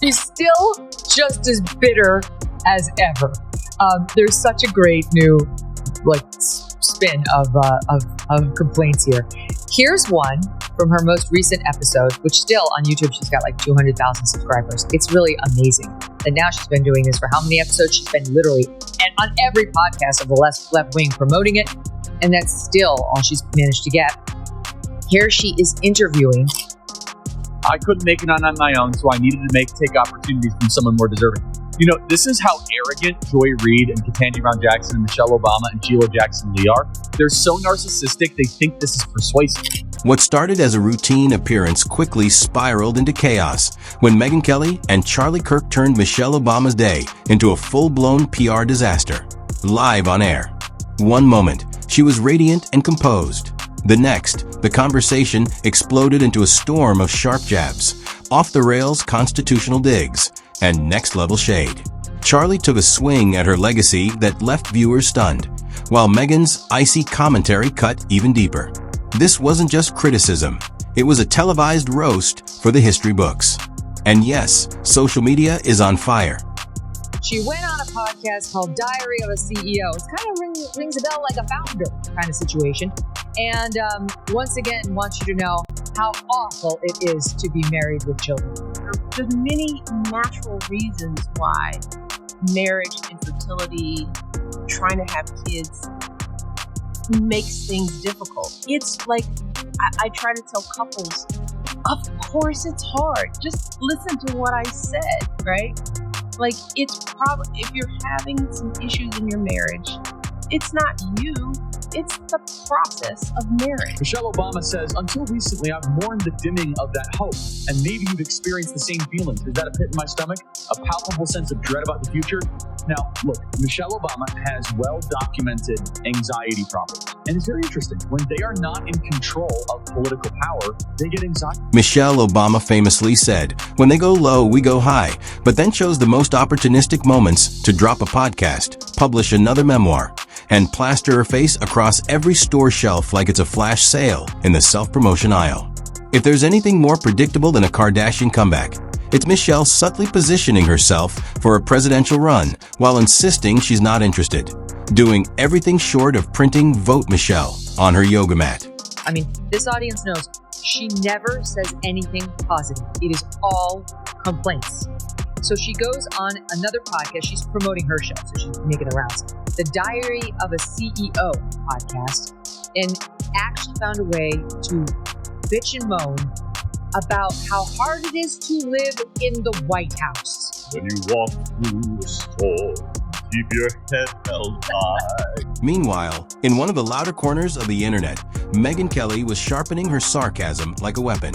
She's still just as bitter as ever. There's such a great new spin of complaints here. Here's one from her most recent episode, which still on YouTube she's got 200,000 subscribers. It's really amazing. And now she's been doing this for how many episodes? She's been literally and on every podcast of the left wing promoting it, and that's still all she's managed to get. Here she is interviewing. I couldn't make it on my own, so I needed to take opportunities from someone more deserving. This is how arrogant Joy Reid and Ketanji Brown Jackson and Michelle Obama and Sheila Jackson Lee are. They're so narcissistic, they think this is persuasive. What started as a routine appearance quickly spiraled into chaos when Megyn Kelly and Charlie Kirk turned Michelle Obama's day into a full-blown PR disaster. Live on air. One moment, she was radiant and composed. The next, the conversation exploded into a storm of sharp jabs, off-the-rails constitutional digs, and next-level shade. Charlie took a swing at her legacy that left viewers stunned, while Megyn's icy commentary cut even deeper. This wasn't just criticism. It was a televised roast for the history books. And yes, social media is on fire. She went on a podcast called Diary of a CEO. It's kind of rings a bell like a founder kind of situation. And once again, wants you to know how awful it is to be married with children. There's many natural reasons why marriage, infertility, trying to have kids makes things difficult. It's like, I try to tell couples, of course it's hard. Just listen to what I said, right? It's probably, if you're having some issues in your marriage, it's not you, it's the process of marriage. Michelle Obama says, until recently, I've mourned the dimming of that hope. And maybe you've experienced the same feelings. Is that a pit in my stomach? A palpable sense of dread about the future? Now, look, Michelle Obama has well-documented anxiety problems. And it's very interesting. When they are not in control of political power, they get anxiety. Michelle Obama famously said, when they go low, we go high, but then chose the most opportunistic moments to drop a podcast, publish another memoir, and plaster her face across every store shelf like it's a flash sale in the self-promotion aisle. If there's anything more predictable than a Kardashian comeback, it's Michelle subtly positioning herself for a presidential run while insisting she's not interested, doing everything short of printing "Vote Michelle" on her yoga mat. I mean, this audience knows she never says anything positive. It is all complaints. So she goes on another podcast. She's promoting her show, so she's making the rounds. The Diary of a CEO podcast, and actually found a way to bitch and moan about how hard it is to live in the White House. When you walk through the store, keep your head held high. Meanwhile, in one of the louder corners of the internet, Megyn Kelly was sharpening her sarcasm like a weapon,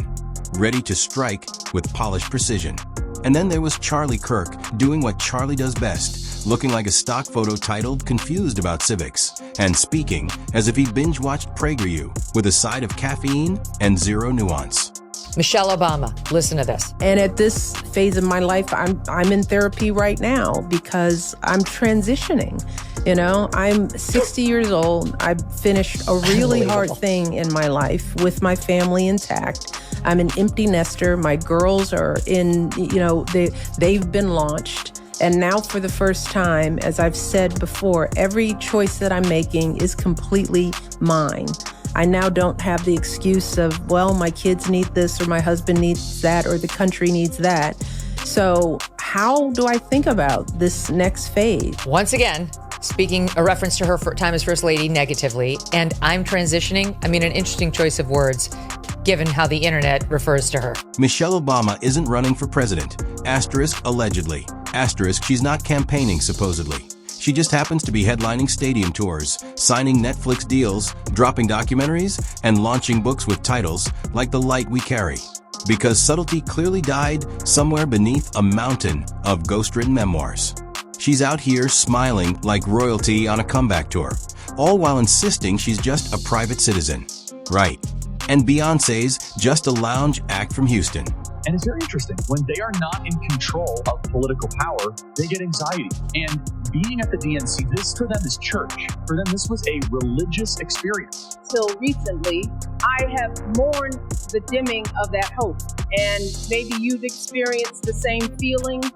ready to strike with polished precision. And then there was Charlie Kirk doing what Charlie does best, looking like a stock photo titled "Confused About Civics," and speaking as if he binge-watched PragerU with a side of caffeine and zero nuance. Michelle Obama, listen to this. And at this phase of my life, I'm in therapy right now because I'm transitioning. I'm 60 years old. I've finished a really hard thing in my life with my family intact. I'm an empty nester. My girls are in, they've been launched. And now for the first time, as I've said before, every choice that I'm making is completely mine. I now don't have the excuse of, well, my kids need this or my husband needs that or the country needs that. So how do I think about this next phase? Once again, speaking a reference to her time as First Lady negatively, and I'm transitioning. I mean, an interesting choice of words, given how the internet refers to her. Michelle Obama isn't running for president. Asterisk allegedly. Asterisk she's not campaigning supposedly. She just happens to be headlining stadium tours, signing Netflix deals, dropping documentaries, and launching books with titles like The Light We Carry. Because subtlety clearly died somewhere beneath a mountain of ghost-written memoirs. She's out here smiling like royalty on a comeback tour, all while insisting she's just a private citizen. Right. And Beyoncé's just a lounge act from Houston. And it's very interesting. When they are not in control of political power, they get anxiety. And being at the DNC, this for them is church. For them, this was a religious experience. Till recently, I have mourned the dimming of that hope. And maybe you've experienced the same feelings,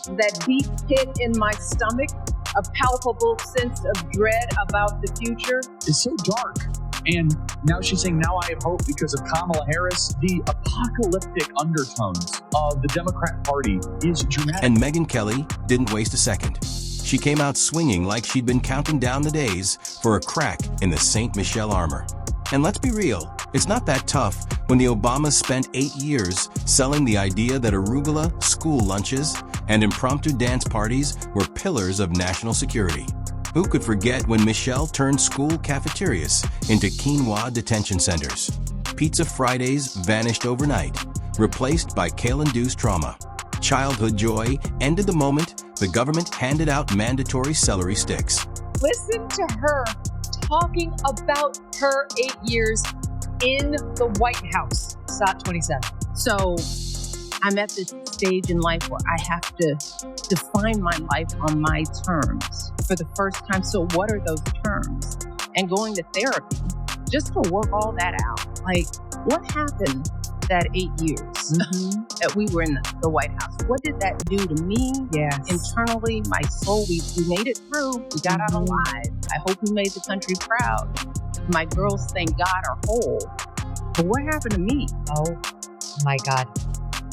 that deep pit in my stomach, a palpable sense of dread about the future. It's so dark. And now she's saying, now I have hope because of Kamala Harris. The apocalyptic undertones of the Democrat Party is dramatic. And Megyn Kelly didn't waste a second. She came out swinging like she'd been counting down the days for a crack in the St. Michel armor. And let's be real, it's not that tough when the Obamas spent 8 years selling the idea that arugula, school lunches, and impromptu dance parties were pillars of national security. Who could forget when Michelle turned school cafeterias into quinoa detention centers? Pizza Fridays vanished overnight, replaced by kale-induced trauma. Childhood joy ended the moment the government handed out mandatory celery sticks. Listen to her talking about her 8 years in the White House. SOT 27. So I'm at this stage in life where I have to define my life on my terms for the first time. So what are those terms? And going to therapy just to work all that out. Like, what happened that 8 years that we were in the White House? What did that do to me? Yes. Internally, my soul, we made it through. We got out alive. I hope we made the country proud. My girls, thank God, are whole. But what happened to me? Oh my God.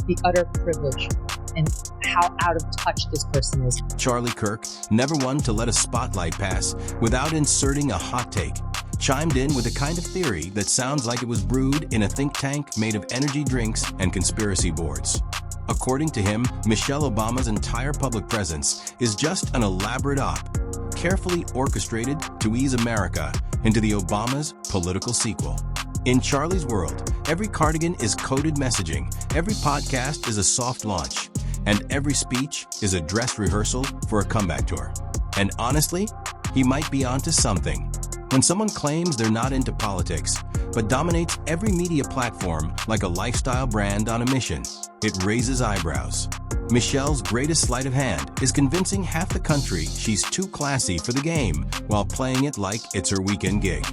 The utter privilege and how out of touch this person is. Charlie Kirk, never one to let a spotlight pass without inserting a hot take, chimed in with a kind of theory that sounds like it was brewed in a think tank made of energy drinks and conspiracy boards. According to him, Michelle Obama's entire public presence is just an elaborate op, carefully orchestrated to ease America into the Obama's political sequel. In Charlie's world, every cardigan is coded messaging, every podcast is a soft launch, and every speech is a dress rehearsal for a comeback tour. And honestly, he might be onto something. When someone claims they're not into politics, but dominates every media platform like a lifestyle brand on a mission, it raises eyebrows. Michelle's greatest sleight of hand is convincing half the country she's too classy for the game while playing it like it's her weekend gig.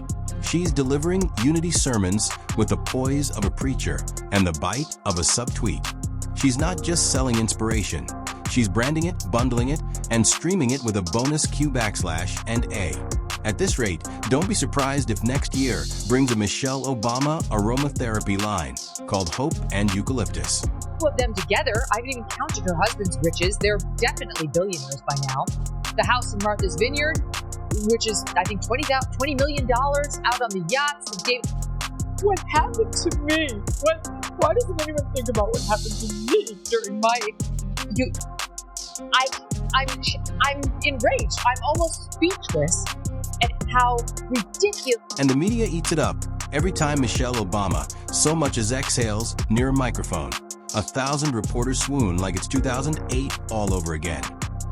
She's delivering unity sermons with the poise of a preacher and the bite of a subtweet. She's not just selling inspiration. She's branding it, bundling it, and streaming it with a bonus Q/A. At this rate, don't be surprised if next year brings a Michelle Obama aromatherapy line called Hope and Eucalyptus. Put them together, I haven't even counted her husband's riches. They're definitely billionaires by now. The house in Martha's Vineyard, which is, I think, $20 million out on the yachts. What happened to me? Why doesn't anyone think about what happened to me during my... I'm enraged. I'm almost speechless at how ridiculous... And the media eats it up every time Michelle Obama so much as exhales near a microphone. 1,000 reporters swoon like it's 2008 all over again.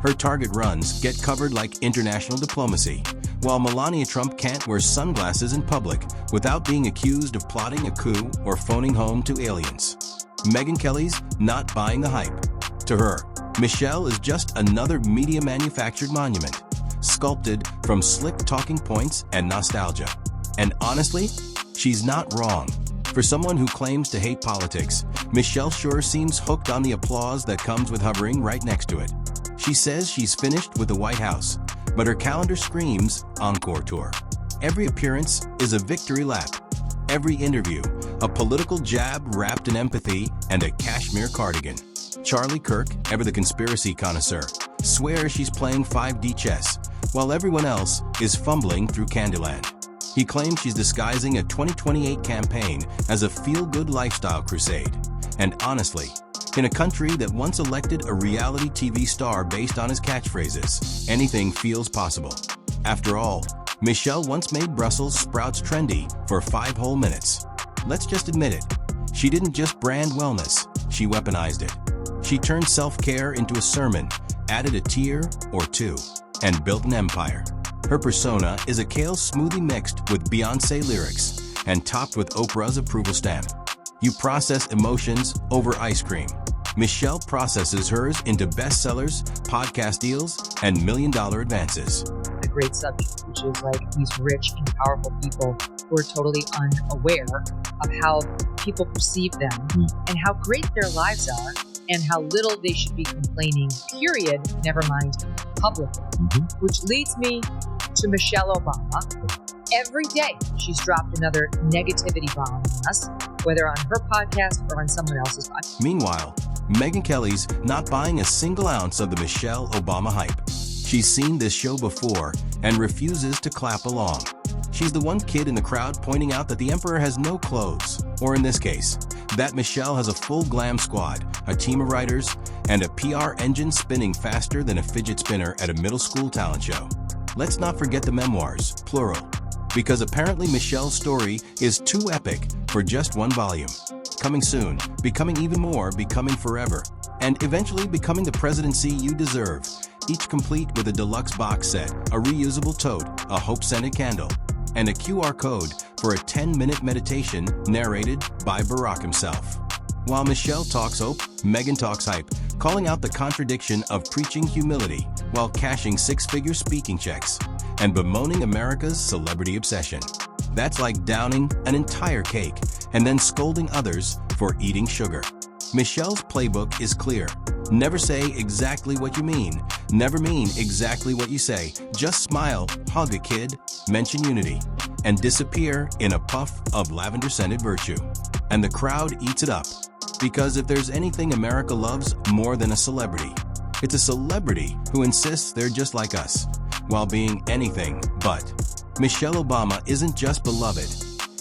Her target runs get covered like international diplomacy, while Melania Trump can't wear sunglasses in public without being accused of plotting a coup or phoning home to aliens. Megyn Kelly's not buying the hype. To her, Michelle is just another media-manufactured monument, sculpted from slick talking points and nostalgia. And honestly, she's not wrong. For someone who claims to hate politics, Michelle sure seems hooked on the applause that comes with hovering right next to it. She says she's finished with the White House, but her calendar screams Encore Tour. Every appearance is a victory lap. Every interview, a political jab wrapped in empathy and a cashmere cardigan. Charlie Kirk, ever the conspiracy connoisseur, swears she's playing 5D chess, while everyone else is fumbling through Candyland. He claims she's disguising a 2028 campaign as a feel-good lifestyle crusade. And honestly, in a country that once elected a reality TV star based on his catchphrases, anything feels possible. After all, Michelle once made Brussels sprouts trendy for 5 whole minutes. Let's just admit it. She didn't just brand wellness, she weaponized it. She turned self-care into a sermon, added a tier or two, and built an empire. Her persona is a kale smoothie mixed with Beyoncé lyrics and topped with Oprah's approval stamp. You process emotions over ice cream. Michelle processes hers into bestsellers, podcast deals, and million-dollar advances. A great subject, which is like these rich and powerful people who are totally unaware of how people perceive them and how great their lives are and how little they should be complaining, period, never mind publicly. Which leads me to Michelle Obama. Every day she's dropped another negativity bomb on us, whether on her podcast or on someone else's podcast. Meanwhile, Megyn Kelly's not buying a single ounce of the Michelle Obama hype. She's seen this show before and refuses to clap along. She's the one kid in the crowd pointing out that the emperor has no clothes, or in this case, that Michelle has a full glam squad, a team of writers, and a PR engine spinning faster than a fidget spinner at a middle school talent show. Let's not forget the memoirs, plural, because apparently Michelle's story is too epic for just one volume. Coming soon, becoming even more, becoming forever, and eventually becoming the presidency you deserve, each complete with a deluxe box set, a reusable tote, a hope-scented candle, and a QR code for a 10-minute meditation narrated by Barack himself. While Michelle talks hope, Megyn talks hype, calling out the contradiction of preaching humility while cashing six-figure speaking checks and bemoaning America's celebrity obsession. That's like downing an entire cake and then scolding others for eating sugar. Michelle's playbook is clear. Never say exactly what you mean. Never mean exactly what you say. Just smile, hug a kid, mention unity, and disappear in a puff of lavender-scented virtue. And the crowd eats it up. Because if there's anything America loves more than a celebrity, it's a celebrity who insists they're just like us, while being anything but. Michelle Obama isn't just beloved.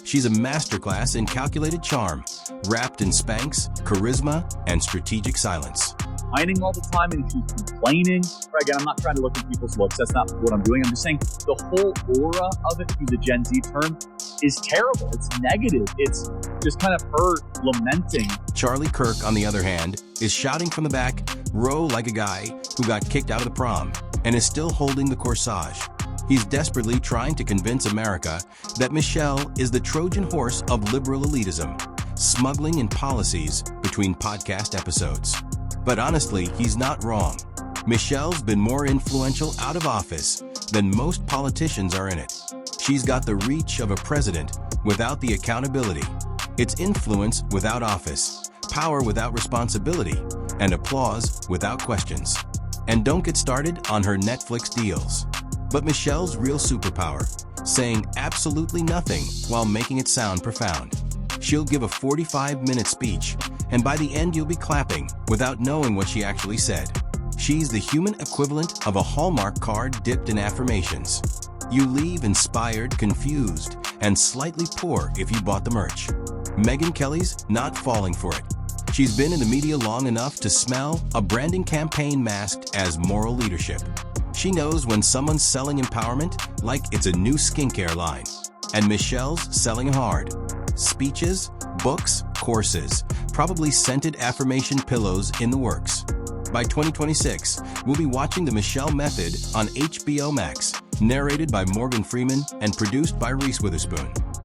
She's a masterclass in calculated charm, wrapped in Spanx, charisma, and strategic silence. Whining all the time and she's complaining. Again, I'm not trying to look at people's looks. That's not what I'm doing. I'm just saying the whole aura of it, to use a Gen Z term, is terrible. It's negative. It's just kind of her lamenting. Charlie Kirk, on the other hand, is shouting from the back, row like a guy who got kicked out of the prom and is still holding the corsage. He's desperately trying to convince America that Michelle is the Trojan horse of liberal elitism, smuggling in policies between podcast episodes. But honestly, he's not wrong. Michelle's been more influential out of office than most politicians are in it. She's got the reach of a president without the accountability. It's influence without office, power without responsibility, and applause without questions. And don't get started on her Netflix deals. But Michelle's real superpower, saying absolutely nothing while making it sound profound. She'll give a 45-minute speech, and by the end you'll be clapping without knowing what she actually said. She's the human equivalent of a Hallmark card dipped in affirmations. You leave inspired, confused, and slightly poor if you bought the merch. Megyn Kelly's not falling for it. She's been in the media long enough to smell a branding campaign masked as moral leadership. She knows when someone's selling empowerment like it's a new skincare line. And Michelle's selling hard. Speeches, books, courses, probably scented affirmation pillows in the works. By 2026, we'll be watching The Michelle Method on HBO Max, narrated by Morgan Freeman and produced by Reese Witherspoon.